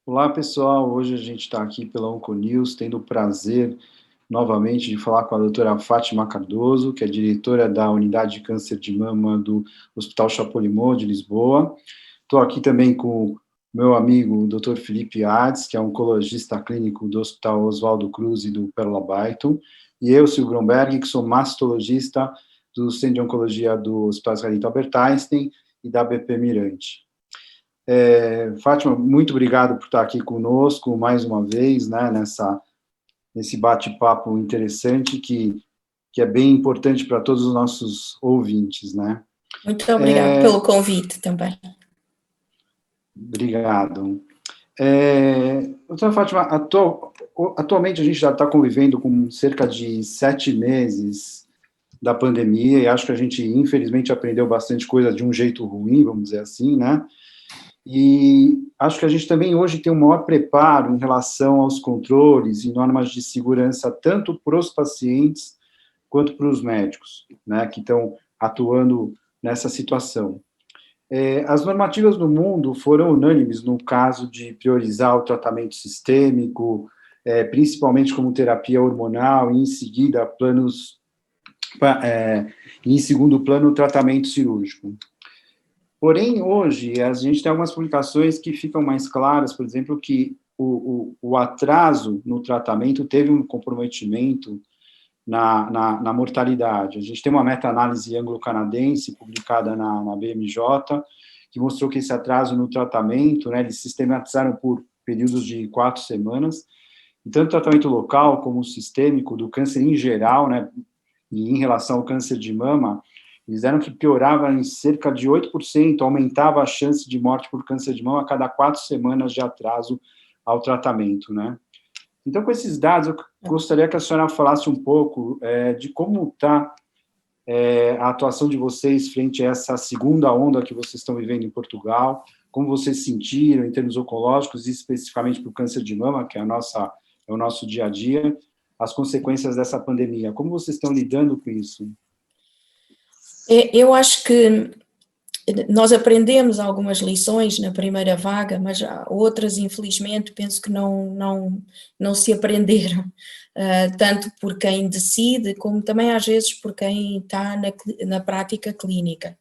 Olá, pessoal. Hoje a gente está aqui pela Onconews, tendo o prazer novamente de falar com a doutora Fátima Cardoso, que é diretora da Unidade de Câncer de Mama do Hospital Chapolimau de Lisboa. Estou aqui também com o meu amigo, o Dr. Felipe Ades, que é oncologista clínico do Hospital Oswaldo Cruz e do Pérola Baito, e eu, Silvio Gromberg, que sou mastologista do Centro de Oncologia do Hospital Israelita Albert Einstein e da BP Mirante. Fátima, muito obrigado por estar aqui conosco mais uma vez, né, nesse bate-papo interessante que é bem importante para todos os nossos ouvintes, né? Muito obrigada pelo convite também. Obrigado. Doutora Fátima, atualmente a gente já está convivendo com cerca de 7 meses da pandemia e acho que a gente, infelizmente, aprendeu bastante coisa de um jeito ruim, vamos dizer assim, né? E acho que a gente também hoje tem um maior preparo em relação aos controles e normas de segurança, tanto para os pacientes quanto para os médicos, né, que estão atuando nessa situação. As normativas do mundo foram unânimes no caso de priorizar o tratamento sistêmico, principalmente como terapia hormonal, e em seguida em segundo plano, o tratamento cirúrgico. Porém, hoje, a gente tem algumas publicações que ficam mais claras, por exemplo, que o atraso no tratamento teve um comprometimento na mortalidade. A gente tem uma meta-análise anglo-canadense publicada na BMJ, que mostrou que esse atraso no tratamento, né, eles sistematizaram por períodos de 4 semanas, e tanto o tratamento local como o sistêmico do câncer em geral, né, e em relação ao câncer de mama, eles deram que piorava em cerca de 8%, aumentava a chance de morte por câncer de mama a cada 4 semanas de atraso ao tratamento, né? Então, com esses dados, eu gostaria que a senhora falasse um pouco de como está a atuação de vocês frente a essa segunda onda que vocês estão vivendo em Portugal, como vocês sentiram em termos oncológicos, e especificamente para o câncer de mama, que é o nosso dia a dia, as consequências dessa pandemia. Como vocês estão lidando com isso? Eu acho que nós aprendemos algumas lições na primeira vaga, mas outras, infelizmente, penso que não se aprenderam, tanto por quem decide, como também às vezes por quem está na prática clínica.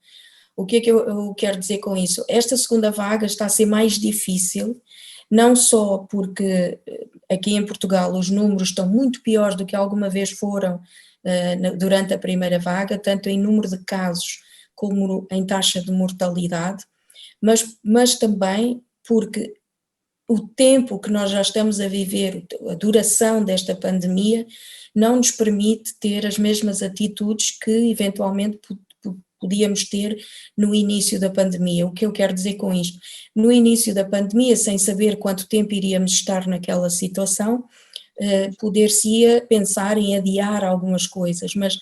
O que é que eu quero dizer com isso? Esta segunda vaga está a ser mais difícil, não só porque aqui em Portugal os números estão muito piores do que alguma vez foram durante a primeira vaga, tanto em número de casos como em taxa de mortalidade, mas também porque o tempo que nós já estamos a viver, a duração desta pandemia, não nos permite ter as mesmas atitudes que eventualmente podíamos ter no início da pandemia. O que eu quero dizer com isto? No início da pandemia, sem saber quanto tempo iríamos estar naquela situação, poder-se-ia pensar em adiar algumas coisas, mas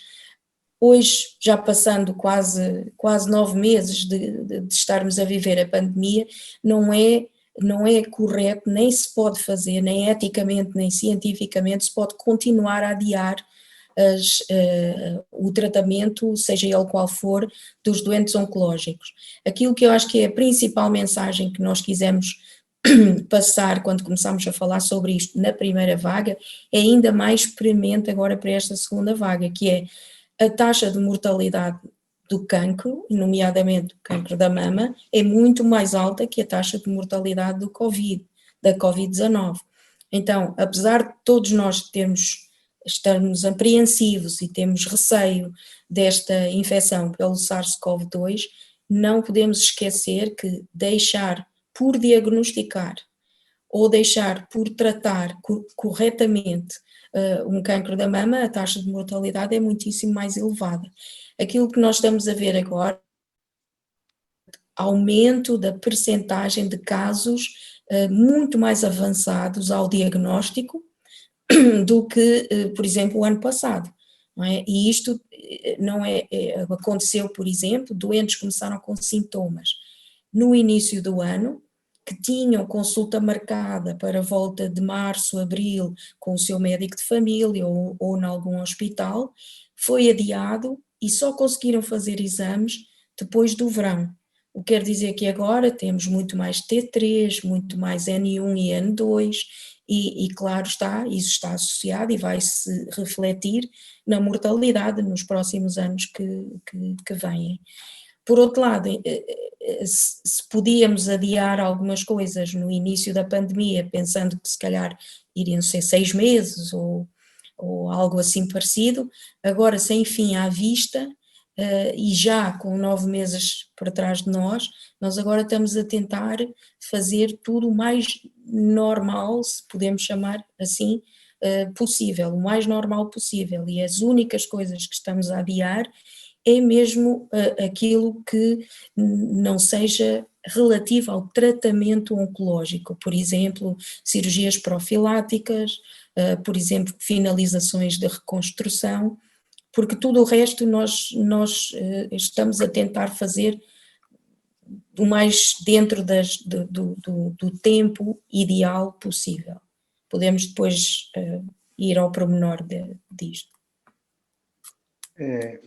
hoje, já passando quase 9 meses de estarmos a viver a pandemia, não é correto, nem se pode fazer, nem eticamente, nem cientificamente, se pode continuar a adiar o tratamento, seja ele qual for, dos doentes oncológicos. Aquilo que eu acho que é a principal mensagem que nós quisemos passar quando começámos a falar sobre isto na primeira vaga, é ainda mais premente agora para esta segunda vaga, que é a taxa de mortalidade do cancro, nomeadamente o cancro da mama, é muito mais alta que a taxa de mortalidade da Covid-19. Então, apesar de todos nós estarmos apreensivos e temos receio desta infecção pelo SARS-CoV-2, não podemos esquecer que deixar por diagnosticar ou deixar por tratar corretamente um cancro da mama, a taxa de mortalidade é muitíssimo mais elevada. Aquilo que nós estamos a ver agora, aumento da percentagem de casos muito mais avançados ao diagnóstico do que, por exemplo, o ano passado. Não é? E isto não aconteceu, por exemplo, doentes começaram com sintomas no início do ano, que tinham consulta marcada para a volta de março, abril, com o seu médico de família ou em algum hospital, foi adiado e só conseguiram fazer exames depois do verão. O que quer dizer que agora temos muito mais T3, muito mais N1 e N2, e claro está, isso está associado e vai-se refletir na mortalidade nos próximos anos que vêm. Por outro lado, se podíamos adiar algumas coisas no início da pandemia, pensando que se calhar iriam ser 6 meses ou algo assim parecido, agora sem fim à vista, e já com 9 meses para trás de nós agora estamos a tentar fazer tudo o mais normal, se podemos chamar assim, possível, o mais normal possível, e as únicas coisas que estamos a adiar é mesmo aquilo que não seja relativo ao tratamento oncológico, por exemplo, cirurgias profiláticas, por exemplo, finalizações de reconstrução, porque tudo o resto nós estamos a tentar fazer o mais dentro do tempo ideal possível. Podemos depois ir ao pormenor disto.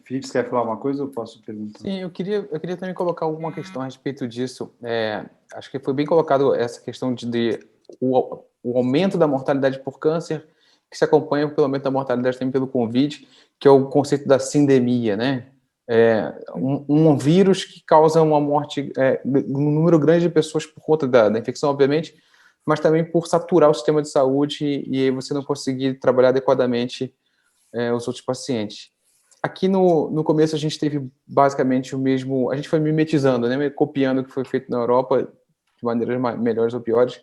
Felipe, você quer falar uma coisa ou posso perguntar? Sim, eu queria também colocar alguma questão a respeito disso. Acho que foi bem colocado essa questão de o aumento da mortalidade por câncer, que se acompanha pelo aumento da mortalidade também pelo Covid, que é o conceito da sindemia, né? Um vírus que causa uma morte, um número grande de pessoas por conta da infecção, obviamente, mas também por saturar o sistema de saúde e aí você não conseguir trabalhar adequadamente os outros pacientes. Aqui no começo a gente teve basicamente o mesmo, a gente foi mimetizando, né, copiando o que foi feito na Europa de maneiras melhores ou piores,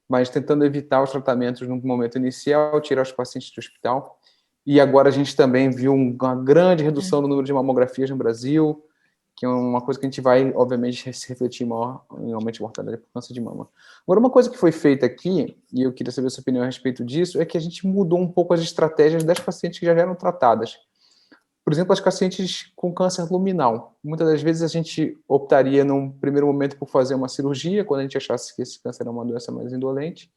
mas tentando evitar os tratamentos no momento inicial, tirar os pacientes do hospital. E agora a gente também viu uma grande redução no número de mamografias no Brasil, que é uma coisa que a gente vai, obviamente, se refletir maior em aumento de mortalidade por câncer de mama. Agora, uma coisa que foi feita aqui, e eu queria saber a sua opinião a respeito disso, é que a gente mudou um pouco as estratégias das pacientes que já eram tratadas. Por exemplo, as pacientes com câncer luminal. Muitas das vezes a gente optaria, num primeiro momento, por fazer uma cirurgia, quando a gente achasse que esse câncer era uma doença mais indolente,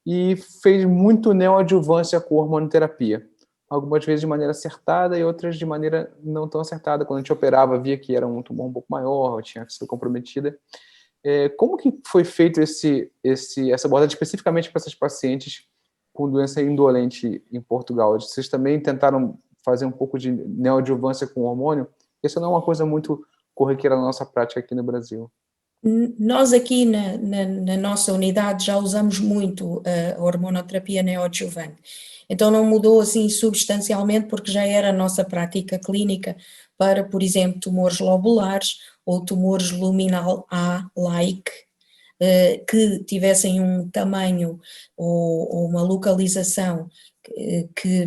e fez muito neoadjuvância com hormonoterapia. Algumas vezes de maneira acertada e outras de maneira não tão acertada. Quando a gente operava, via que era um tumor um pouco maior, tinha que ser comprometida. Como que foi feito essa abordagem especificamente para essas pacientes com doença indolente em Portugal? Vocês também tentaram fazer um pouco de neoadjuvância com hormônio? Isso não é uma coisa muito corriqueira na nossa prática aqui no Brasil. Nós aqui na nossa unidade já usamos muito a hormonoterapia neoadjuvante, então não mudou assim substancialmente porque já era a nossa prática clínica para, por exemplo, tumores lobulares ou tumores luminal A-like, que tivessem um tamanho ou uma localização que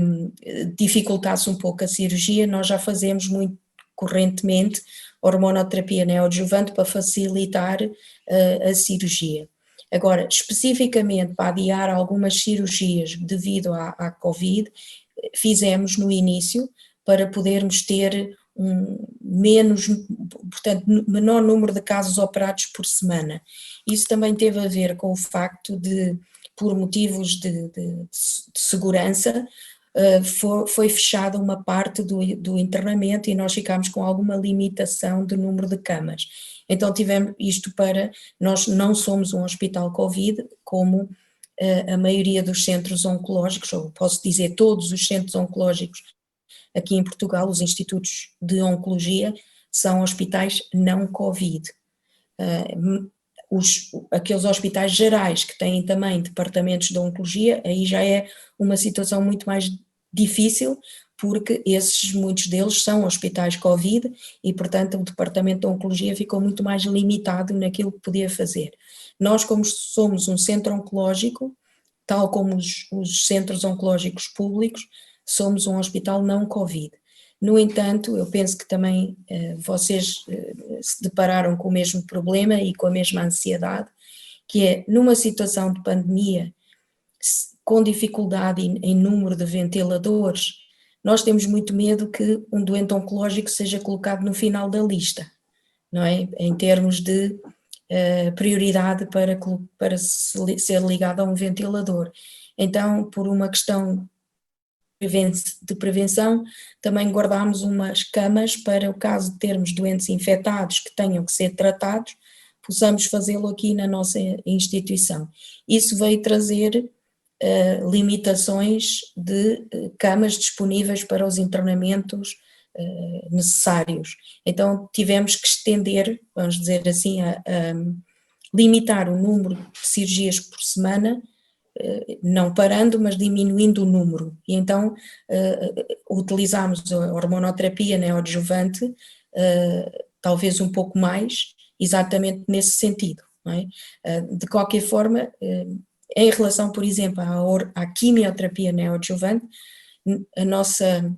dificultasse um pouco a cirurgia. Nós já fazemos muito correntemente hormonoterapia neoadjuvante para facilitar a cirurgia. Agora, especificamente para adiar algumas cirurgias devido à Covid, fizemos no início para podermos ter menor número de casos operados por semana. Isso também teve a ver com o facto de, por motivos de segurança, foi fechada uma parte do internamento e nós ficámos com alguma limitação de número de camas. Então tivemos isto nós não somos um hospital Covid, como a maioria dos centros oncológicos, ou posso dizer todos os centros oncológicos aqui em Portugal, os institutos de oncologia, são hospitais não Covid. Aqueles hospitais gerais que têm também departamentos de oncologia, aí já é uma situação muito mais difícil, porque muitos deles são hospitais Covid e, portanto, o departamento de oncologia ficou muito mais limitado naquilo que podia fazer. Nós, como somos um centro oncológico, tal como os centros oncológicos públicos, somos um hospital não Covid. No entanto, eu penso que também vocês se depararam com o mesmo problema e com a mesma ansiedade, que é, numa situação de pandemia, com dificuldade em número de ventiladores, nós temos muito medo que um doente oncológico seja colocado no final da lista, não é? Em termos de prioridade para ser ligado a um ventilador. Então, por uma questão de prevenção, também guardámos umas camas para o caso de termos doentes infectados que tenham que ser tratados, possamos fazê-lo aqui na nossa instituição. Isso veio trazer limitações de camas disponíveis para os internamentos necessários. Então tivemos que estender, vamos dizer assim, a limitar o número de cirurgias por semana, não parando, mas diminuindo o número. E então utilizámos a hormonoterapia neoadjuvante, talvez um pouco mais, exatamente nesse sentido. Não é? De qualquer forma, em relação, por exemplo, à quimioterapia neoadjuvante, a nossa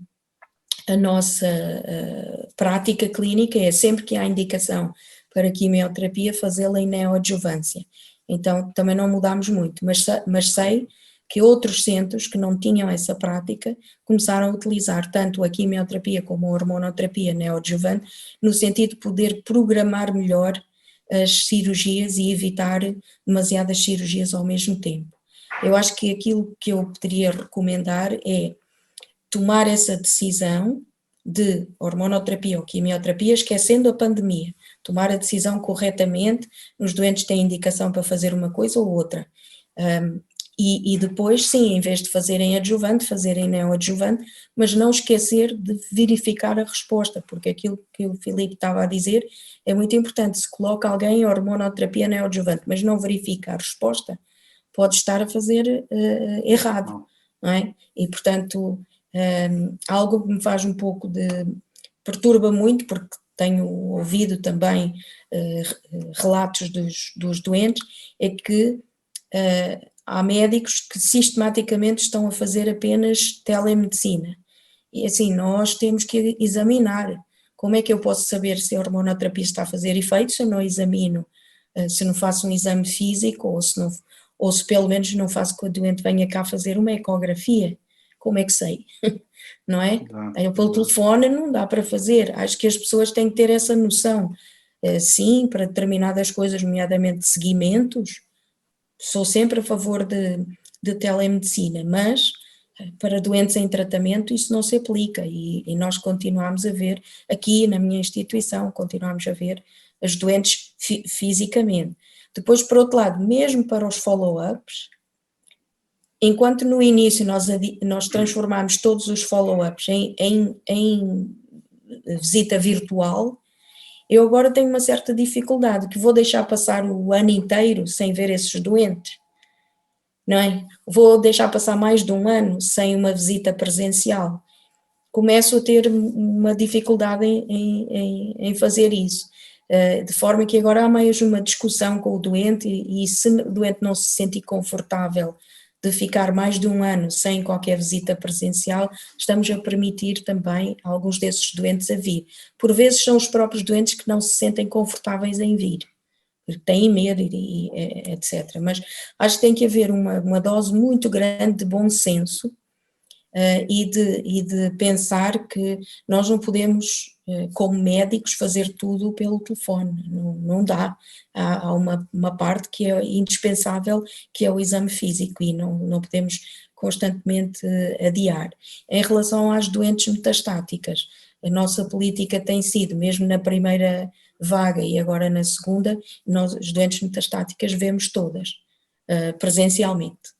prática clínica é sempre que há indicação para quimioterapia fazê-la em neoadjuvância. Então também não mudámos muito, mas sei que outros centros que não tinham essa prática começaram a utilizar tanto a quimioterapia como a hormonoterapia neoadjuvante no sentido de poder programar melhor as cirurgias e evitar demasiadas cirurgias ao mesmo tempo. Eu acho que aquilo que eu poderia recomendar é tomar essa decisão de hormonoterapia ou quimioterapia, esquecendo a pandemia, tomar a decisão corretamente, os doentes têm indicação para fazer uma coisa ou outra, e depois sim, em vez de fazerem adjuvante, fazerem neoadjuvante, mas não esquecer de verificar a resposta, porque aquilo que o Filipe estava a dizer é muito importante. Se coloca alguém em hormonoterapia neoadjuvante, mas não verifica a resposta, pode estar a fazer errado, não é? E portanto, algo que me faz um pouco perturba muito, porque tenho ouvido também relatos dos doentes, é que há médicos que sistematicamente estão a fazer apenas telemedicina. E assim, nós temos que examinar. Como é que eu posso saber se a hormonoterapia está a fazer efeito se eu não examino, se não faço um exame físico ou se pelo menos não faço que o doente venha cá fazer uma ecografia? Como é que sei? Não é? Eu pelo telefone não dá para fazer. Acho que as pessoas têm que ter essa noção. Sim, para determinadas coisas, nomeadamente seguimentos, sou sempre a favor de telemedicina, mas para doentes em tratamento isso não se aplica e nós continuamos a ver, aqui na minha instituição, continuamos a ver as doentes fisicamente. Depois, por outro lado, mesmo para os follow-ups, enquanto no início nós transformámos todos os follow-ups em visita virtual, eu agora tenho uma certa dificuldade, que vou deixar passar o ano inteiro sem ver esses doentes, não é? Vou deixar passar mais de um ano sem uma visita presencial. Começo a ter uma dificuldade em fazer isso, de forma que agora há mais uma discussão com o doente e se o doente não se sentir confortável de ficar mais de um ano sem qualquer visita presencial, estamos a permitir também a alguns desses doentes a vir. Por vezes são os próprios doentes que não se sentem confortáveis em vir, porque têm medo e etc. Mas acho que tem que haver uma dose muito grande de bom senso e de pensar que nós não podemos, como médicos, fazer tudo pelo telefone, não dá. Há uma parte que é indispensável, que é o exame físico, e não podemos constantemente adiar. Em relação às doentes metastáticas, a nossa política tem sido, mesmo na primeira vaga e agora na segunda, nós as doentes metastáticas vemos todas, presencialmente.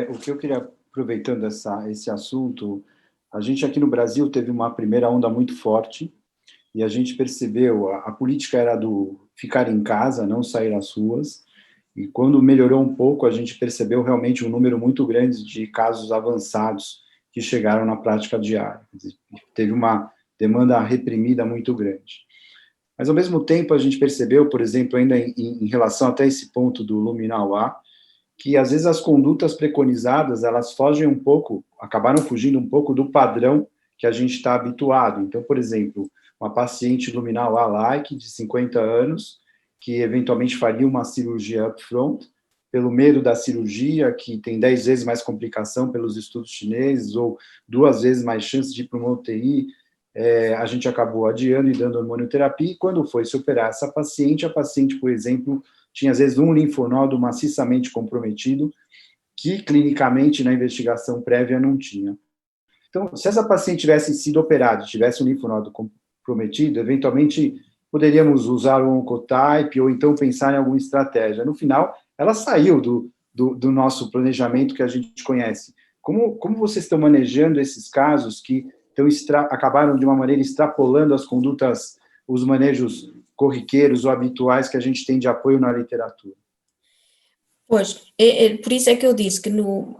O que eu queria, aproveitando esse assunto, a gente aqui no Brasil teve uma primeira onda muito forte e a gente percebeu, a política era do ficar em casa, não sair às ruas, e quando melhorou um pouco, a gente percebeu realmente um número muito grande de casos avançados que chegaram na prática diária. Teve uma demanda reprimida muito grande. Mas, ao mesmo tempo, a gente percebeu, por exemplo, ainda em relação até esse ponto do Luminal-A, que às vezes as condutas preconizadas, elas fogem um pouco, acabaram fugindo um pouco do padrão que a gente está habituado. Então, por exemplo, uma paciente Luminal-A-like de 50 anos, que eventualmente faria uma cirurgia upfront, pelo medo da cirurgia, que tem 10 vezes mais complicação pelos estudos chineses, ou 2 vezes mais chance de ir para uma UTI, a gente acabou adiando e dando hormonioterapia, e quando foi se operar essa paciente, a paciente, por exemplo, tinha às vezes um linfonodo maciçamente comprometido, que clinicamente na investigação prévia não tinha. Então, se essa paciente tivesse sido operada, tivesse um linfonodo comprometido, eventualmente poderíamos usar o Oncotype ou então pensar em alguma estratégia. No final, ela saiu do nosso planejamento que a gente conhece. Como vocês estão manejando esses casos que acabaram de uma maneira extrapolando as condutas, os manejos corriqueiros ou habituais que a gente tem de apoio na literatura? Pois, por isso é que eu disse que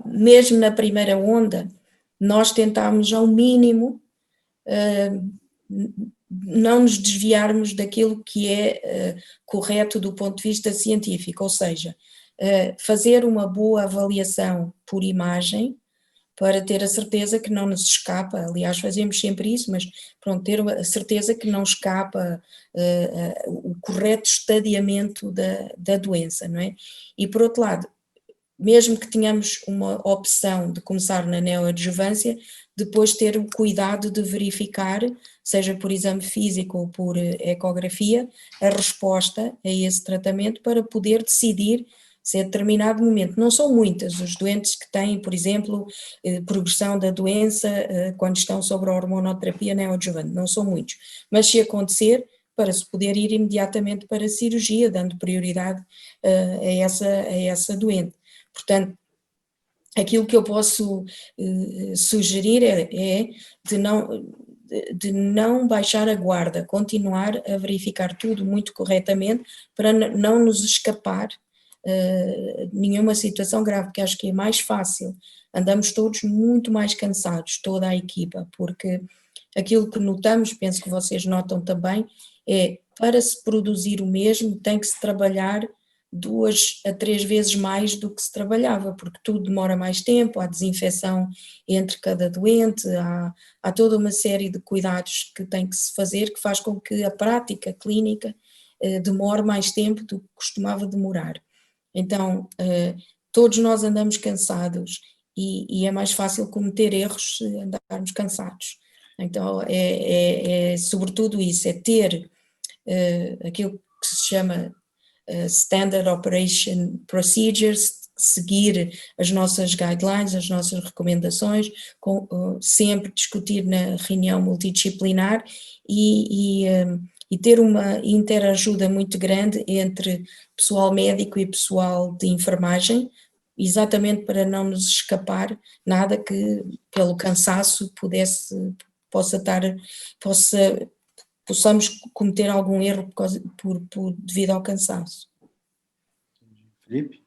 mesmo na primeira onda, nós tentámos ao mínimo não nos desviarmos daquilo que é correto do ponto de vista científico, ou seja, fazer uma boa avaliação por imagem, para ter a certeza que não nos escapa, aliás fazemos sempre isso, mas pronto, ter a certeza que não escapa o correto estadiamento da doença, não é? E por outro lado, mesmo que tenhamos uma opção de começar na neoadjuvância, depois ter o cuidado de verificar, seja por exame físico ou por ecografia, a resposta a esse tratamento para poder decidir se a determinado momento, não são muitas os doentes que têm, por exemplo, progressão da doença quando estão sobre a hormonoterapia neoadjuvante, não são muitos, mas se acontecer, para se poder ir imediatamente para a cirurgia, dando prioridade a essa doente. Portanto, aquilo que eu posso sugerir é de não baixar a guarda, continuar a verificar tudo muito corretamente para não nos escapar nenhuma situação grave, que acho que é mais fácil. Andamos todos muito mais cansados, toda a equipa, porque aquilo que notamos, penso que vocês notam também, é para se produzir o mesmo tem que se trabalhar 2 a 3 vezes mais do que se trabalhava, porque tudo demora mais tempo, há desinfecção entre cada doente, há toda uma série de cuidados que tem que se fazer, que faz com que a prática clínica demore mais tempo do que costumava demorar. Então, todos nós andamos cansados e é mais fácil cometer erros se andarmos cansados. Então, é sobretudo isso, é ter aquilo que se chama Standard Operation Procedures, seguir as nossas guidelines, as nossas recomendações, sempre discutir na reunião multidisciplinar e ter uma interajuda muito grande entre pessoal médico e pessoal de enfermagem, exatamente para não nos escapar nada que pelo cansaço possamos cometer algum erro devido ao cansaço. Felipe?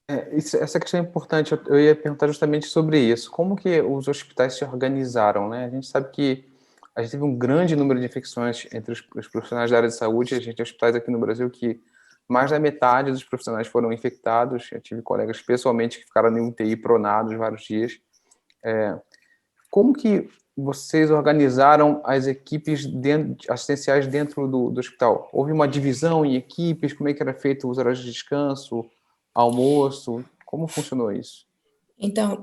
Essa questão é importante, eu ia perguntar justamente sobre isso. Como que os hospitais se organizaram, né? A gente sabe que a gente teve um grande número de infecções entre os profissionais da área de saúde. A gente tem hospitais aqui no Brasil que mais da metade dos profissionais foram infectados. Eu tive colegas pessoalmente que ficaram em UTI pronados vários dias. Como que vocês organizaram as equipes assistenciais dentro do hospital? Houve uma divisão em equipes? Como é que era feito os horários de descanso, almoço? Como funcionou isso? Então,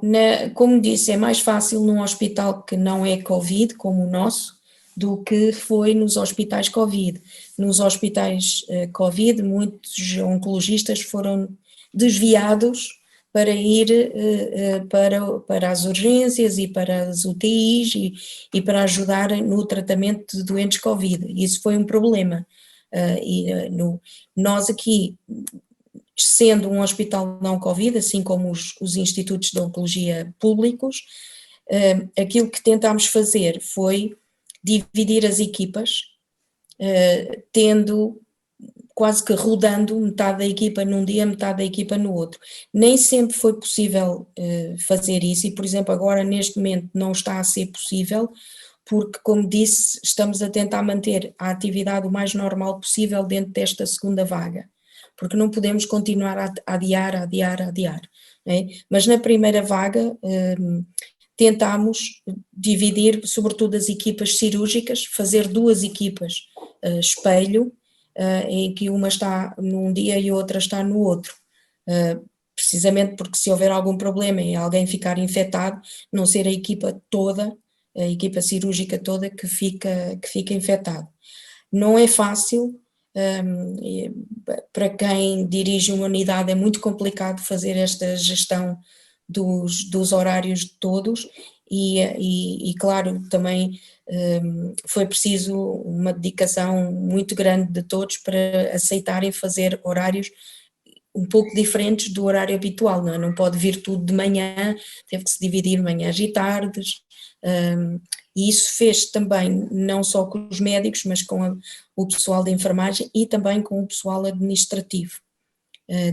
como disse, é mais fácil num hospital que não é Covid, como o nosso, do que foi nos hospitais Covid. Nos hospitais Covid, muitos oncologistas foram desviados para ir para as urgências e para as UTIs e para ajudar no tratamento de doentes Covid. Isso foi um problema. Nós aqui, sendo um hospital não Covid, assim como os institutos de oncologia públicos, aquilo que tentámos fazer foi dividir as equipas, tendo quase que rodando metade da equipa num dia, metade da equipa no outro. Nem sempre foi possível fazer isso e, por exemplo, agora neste momento não está a ser possível, porque, como disse, estamos a tentar manter a atividade o mais normal possível dentro desta segunda vaga, porque não podemos continuar a adiar, né? Mas na primeira vaga tentámos dividir, sobretudo as equipas cirúrgicas, fazer 2 equipas espelho, em que uma está num dia e outra está no outro, precisamente porque se houver algum problema e alguém ficar infectado, não ser a equipa toda, a equipa cirúrgica toda que fica infectada. Não é fácil, Para quem dirige uma unidade é muito complicado fazer esta gestão dos horários de todos e claro, também foi preciso uma dedicação muito grande de todos para aceitarem fazer horários um pouco diferentes do horário habitual, não é? Não pode vir tudo de manhã, teve que se dividir manhãs e tardes, e isso fez também não só com os médicos, mas com o pessoal de enfermagem e também com o pessoal administrativo,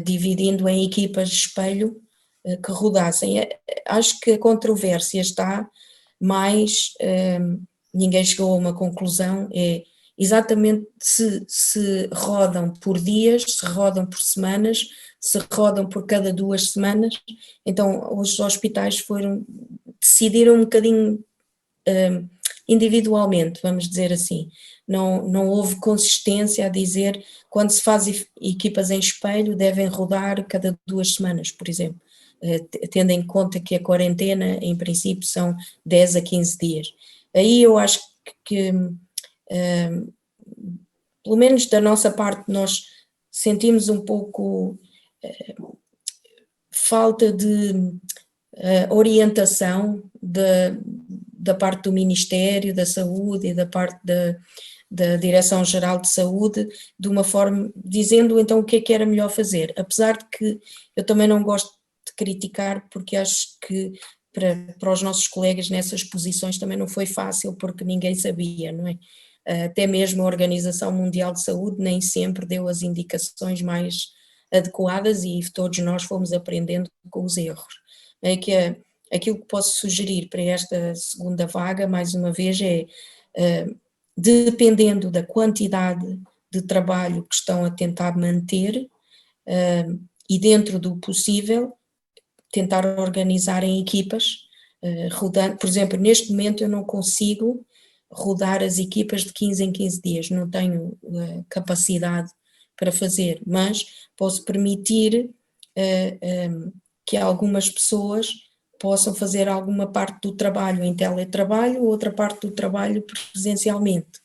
dividindo em equipas de espelho que rodassem. Acho que a controvérsia está mais, ninguém chegou a uma conclusão, é exatamente se rodam por dias, se rodam por semanas, se rodam por cada 2 semanas. Então os hospitais decidiram um bocadinho individualmente, vamos dizer assim. Não houve consistência a dizer quando se faz equipas em espelho devem rodar cada 2 semanas, por exemplo, tendo em conta que a quarentena em princípio são 10 a 15 dias. Aí eu acho que pelo menos da nossa parte nós sentimos um pouco falta de orientação da parte do Ministério da Saúde e da parte da Direção-Geral de Saúde, de uma forma, dizendo então o que era melhor fazer, apesar de que eu também não gosto de criticar, porque acho que para os nossos colegas nessas posições também não foi fácil, porque ninguém sabia, não é? Até mesmo a Organização Mundial de Saúde nem sempre deu as indicações mais adequadas e todos nós fomos aprendendo com os erros. É que aquilo que posso sugerir para esta segunda vaga, mais uma vez, é dependendo da quantidade de trabalho que estão a tentar manter e dentro do possível, tentar organizar em equipas, rodando. Por exemplo, neste momento eu não consigo rodar as equipas de 15 em 15 dias, não tenho capacidade para fazer, mas posso permitir que algumas pessoas possam fazer alguma parte do trabalho em teletrabalho, outra parte do trabalho presencialmente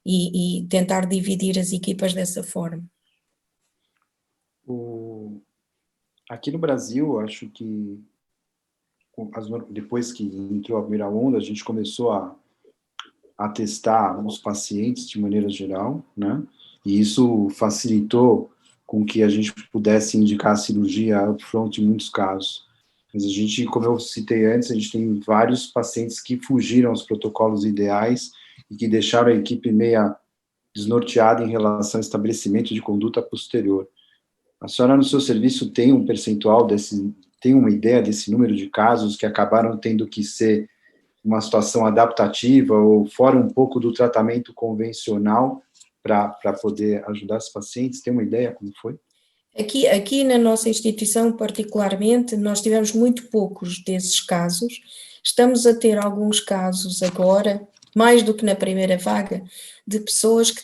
e tentar dividir as equipas dessa forma. Aqui no Brasil, acho que depois que entrou a primeira onda, a gente começou a testar os pacientes de maneira geral, né? E isso facilitou com que a gente pudesse indicar a cirurgia upfront em muitos casos. Mas a gente, como eu citei antes, a gente tem vários pacientes que fugiram aos protocolos ideais e que deixaram a equipe meia desnorteada em relação ao estabelecimento de conduta posterior. A senhora, no seu serviço, tem um percentual tem uma ideia desse número de casos que acabaram tendo que ser uma situação adaptativa ou fora um pouco do tratamento convencional para poder ajudar os pacientes? Tem uma ideia como foi? Aqui na nossa instituição, particularmente, nós tivemos muito poucos desses casos. Estamos a ter alguns casos agora, mais do que na primeira vaga, de pessoas que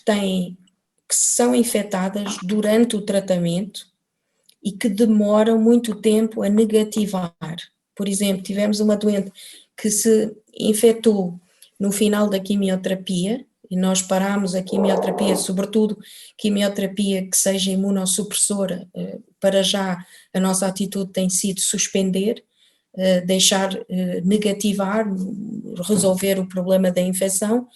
são infectadas durante o tratamento e que demoram muito tempo a negativar. Por exemplo, tivemos uma doente que se infectou no final da quimioterapia, e nós parámos a quimioterapia, sobretudo quimioterapia que seja imunossupressora, para já a nossa atitude tem sido suspender, deixar negativar, resolver o problema da infecção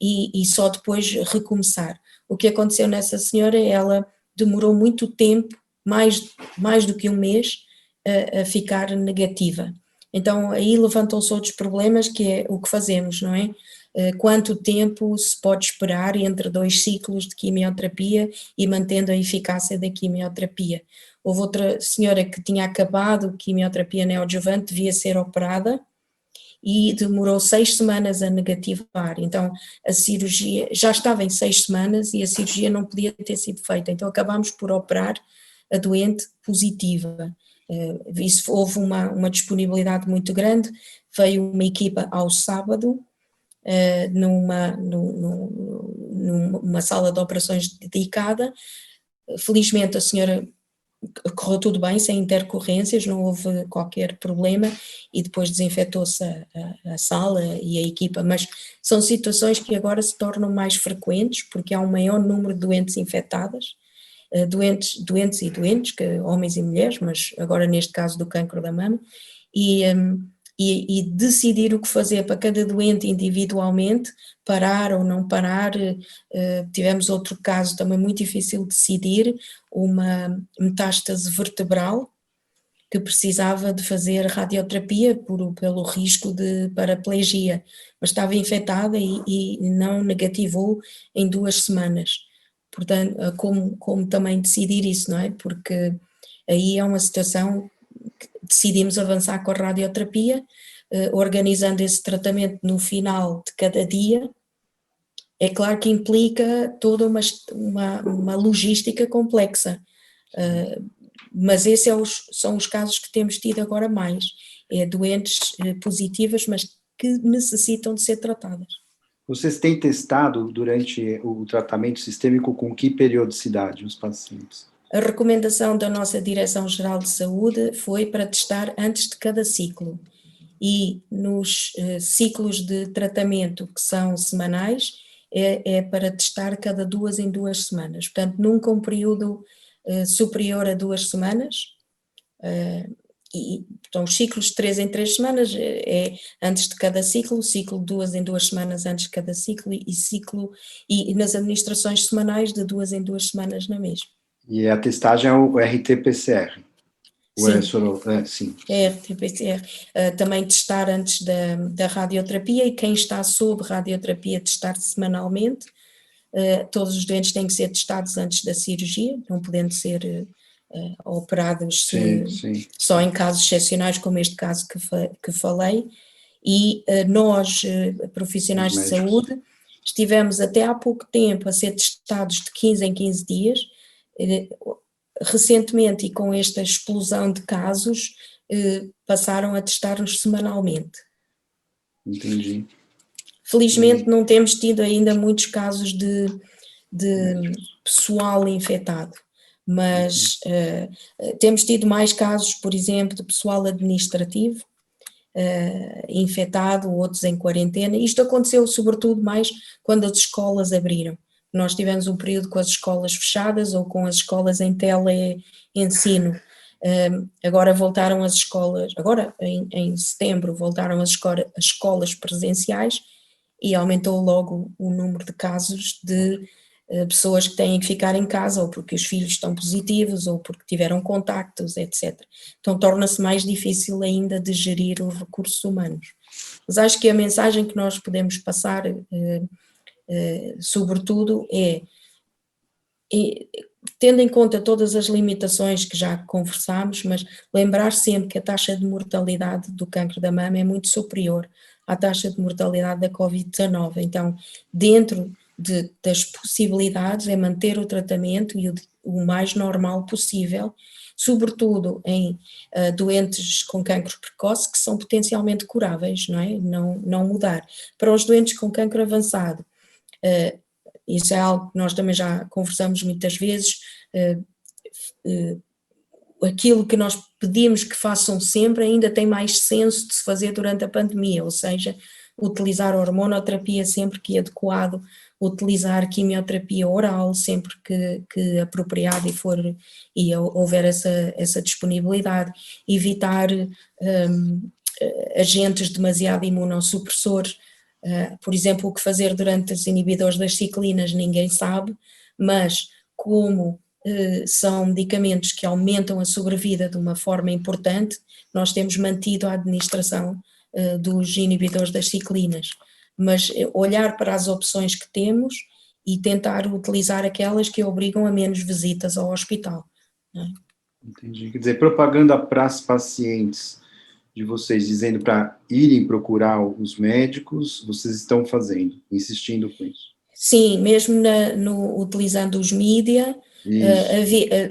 e só depois recomeçar. O que aconteceu nessa senhora, ela demorou muito tempo, mais do que um mês, a ficar negativa. Então aí levantam-se outros problemas, que é o que fazemos, não é? Quanto tempo se pode esperar entre 2 ciclos de quimioterapia e mantendo a eficácia da quimioterapia. Houve outra senhora que tinha acabado quimioterapia neoadjuvante, devia ser operada e demorou 6 semanas a negativar, então a cirurgia já estava em 6 semanas e a cirurgia não podia ter sido feita, então acabámos por operar a doente positiva. Isso, houve uma disponibilidade muito grande, veio uma equipa ao sábado, numa sala de operações dedicada. Felizmente a senhora correu tudo bem, sem intercorrências, não houve qualquer problema e depois desinfetou-se a sala e a equipa, mas são situações que agora se tornam mais frequentes porque há um maior número de doentes infectadas, doentes e doentes, homens e mulheres, mas agora neste caso do cancro da mama, e decidir o que fazer para cada doente individualmente, parar ou não parar. Tivemos outro caso também muito difícil de decidir, uma metástase vertebral que precisava de fazer radioterapia pelo risco de paraplegia, mas estava infectada e não negativou em 2 semanas. Portanto, como também decidir isso, não é? Porque aí é uma situação que decidimos avançar com a radioterapia, organizando esse tratamento no final de cada dia. É claro que implica toda uma logística complexa, mas esses são os casos que temos tido agora mais, doentes positivas, mas que necessitam de ser tratadas. Vocês têm testado durante o tratamento sistêmico com que periodicidade os pacientes? A recomendação da nossa Direção-Geral de Saúde foi para testar antes de cada ciclo e nos ciclos de tratamento que são semanais é para testar cada 2 em 2 semanas, portanto nunca um período superior a 2 semanas, então os ciclos de 3 em 3 semanas é antes de cada ciclo 2 em 2 semanas antes de cada ciclo e nas administrações semanais de 2 em 2 semanas na mesma. E a testagem é o RT-PCR? Sim, é RT-PCR. Também testar antes da radioterapia e quem está sob radioterapia testar semanalmente. Todos os doentes têm que ser testados antes da cirurgia, não podendo ser operados só em casos excepcionais, como este caso que falei. E nós, profissionais de saúde, estivemos até há pouco tempo a ser testados de 15 em 15 dias. Recentemente, e com esta explosão de casos, passaram a testar-nos semanalmente. Entendi. Felizmente não temos tido ainda muitos casos de pessoal infectado, mas temos tido mais casos, por exemplo, de pessoal administrativo infectado, outros em quarentena. Isto aconteceu sobretudo mais quando as escolas abriram. Nós tivemos um período com as escolas fechadas ou com as escolas em tele-ensino. Agora voltaram as escolas, agora em setembro voltaram as escolas presenciais e aumentou logo o número de casos de pessoas que têm que ficar em casa ou porque os filhos estão positivos ou porque tiveram contactos, etc. Então torna-se mais difícil ainda de gerir os recursos humanos. Mas acho que a mensagem que nós podemos passar, sobretudo, tendo em conta todas as limitações que já conversámos, mas lembrar sempre que a taxa de mortalidade do cancro da mama é muito superior à taxa de mortalidade da Covid-19. Então, dentro das possibilidades é manter o tratamento e o mais normal possível, sobretudo em doentes com cancro precoce que são potencialmente curáveis, não é? Não mudar. Para os doentes com cancro avançado, isso é algo que nós também já conversamos muitas vezes, aquilo que nós pedimos que façam sempre ainda tem mais senso de se fazer durante a pandemia, ou seja, utilizar hormonoterapia sempre que adequado, utilizar quimioterapia oral sempre que apropriado e houver essa disponibilidade, evitar agentes demasiado imunossupressores. Por exemplo, o que fazer durante os inibidores das ciclinas ninguém sabe, mas como são medicamentos que aumentam a sobrevida de uma forma importante, nós temos mantido a administração dos inibidores das ciclinas, mas olhar para as opções que temos e tentar utilizar aquelas que obrigam a menos visitas ao hospital. Não é? Entendi. Quer dizer, propaganda para os pacientes de vocês, dizendo para irem procurar os médicos, vocês estão fazendo, insistindo com isso? Sim, mesmo utilizando os mídia,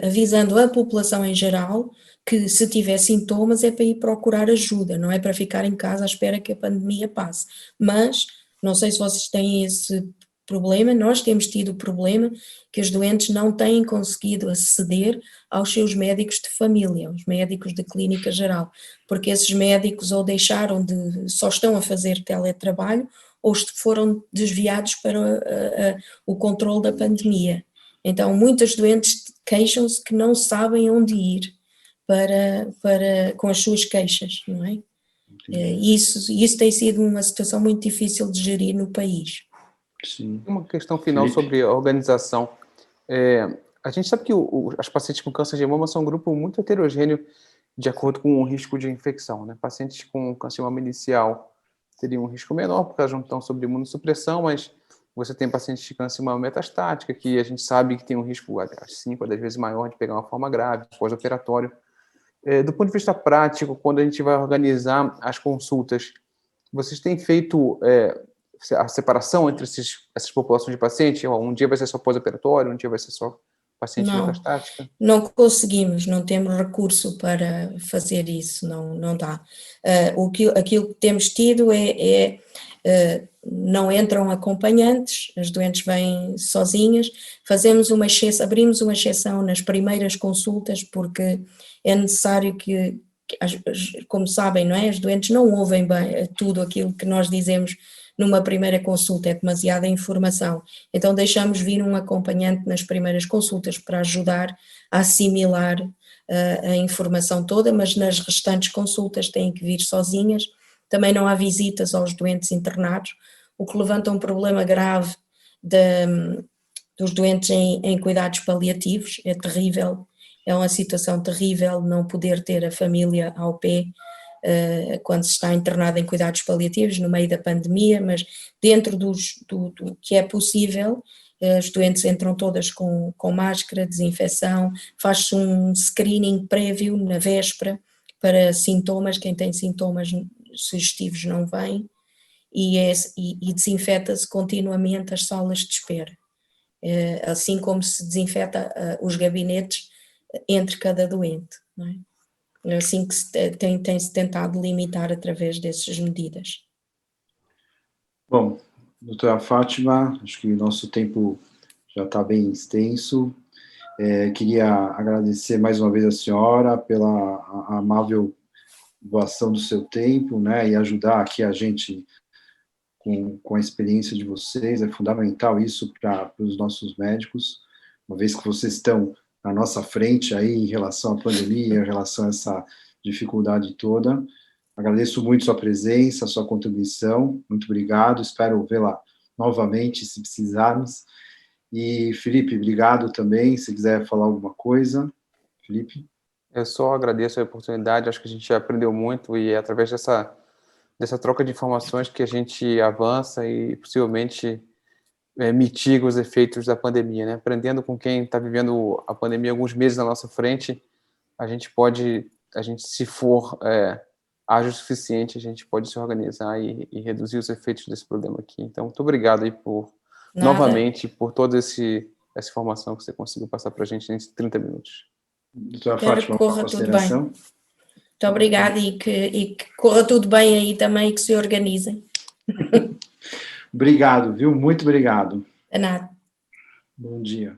avisando a população em geral que se tiver sintomas é para ir procurar ajuda, não é para ficar em casa à espera que a pandemia passe. Mas, não sei se vocês têm esse problema, nós temos tido o problema que os doentes não têm conseguido aceder aos seus médicos de família, os médicos de clínica geral, porque esses médicos ou deixaram só estão a fazer teletrabalho ou foram desviados para o controle da pandemia. Então, muitos doentes queixam-se que não sabem onde ir com as suas queixas, não é? Isso tem sido uma situação muito difícil de gerir no país. Sim. Uma questão final sobre a organização. A gente sabe que as pacientes com câncer de mama são um grupo muito heterogêneo de acordo com o risco de infecção, né? Pacientes com câncer de mama inicial teriam um risco menor, porque elas não estão sob imunossupressão, mas você tem pacientes de câncer de mama metastática, que a gente sabe que tem um risco 5 a 10 vezes maior de pegar uma forma grave, pós-operatório. Do ponto de vista prático, quando a gente vai organizar as consultas, vocês têm feito a separação entre essas populações de pacientes? Um dia vai ser só pós-operatório, um dia vai ser só paciente metastática? Não conseguimos, não temos recurso para fazer isso, não dá. Aquilo que temos tido não entram acompanhantes, as doentes vêm sozinhas, abrimos uma exceção nas primeiras consultas, porque é necessário que, como sabem, não é? As doentes não ouvem bem tudo aquilo que nós dizemos numa primeira consulta, é demasiada informação. Então deixamos vir um acompanhante nas primeiras consultas para ajudar a assimilar a informação toda, mas nas restantes consultas têm que vir sozinhas. Também não há visitas aos doentes internados, o que levanta um problema grave dos doentes em cuidados paliativos. É terrível, é uma situação terrível não poder ter a família ao pé quando se está internado em cuidados paliativos no meio da pandemia, mas dentro do que é possível, as doentes entram todas com máscara, desinfecção, faz-se um screening prévio na véspera para sintomas, quem tem sintomas sugestivos não vem, e desinfeta-se continuamente as salas de espera, assim como se desinfeta os gabinetes entre cada doente, não é? É assim que tem-se tentado limitar através dessas medidas. Bom, doutora Fátima, acho que o nosso tempo já está bem extenso. Queria agradecer mais uma vez a senhora pela amável doação do seu tempo, né, e ajudar aqui a gente com a experiência de vocês. É fundamental isso para os nossos médicos, uma vez que vocês estão na nossa frente aí em relação à pandemia, em relação a essa dificuldade toda. Agradeço muito sua presença, sua contribuição, muito obrigado, espero vê-la novamente, se precisarmos. E, Felipe, obrigado também, se quiser falar alguma coisa. Felipe? Eu só agradeço a oportunidade, acho que a gente já aprendeu muito, e é através dessa troca de informações que a gente avança e possivelmente mitiga os efeitos da pandemia, né? Aprendendo com quem está vivendo a pandemia alguns meses na nossa frente, a gente, se for ágil o suficiente, a gente pode se organizar e reduzir os efeitos desse problema aqui. Então, muito obrigado aí novamente por toda essa informação que você conseguiu passar para a gente nesses 30 minutos. Doutora Quero Fátima, que corra tudo bem. Muito obrigada e que corra tudo bem aí também e que se organizem. Obrigado, viu? Muito obrigado. De nada. Bom dia.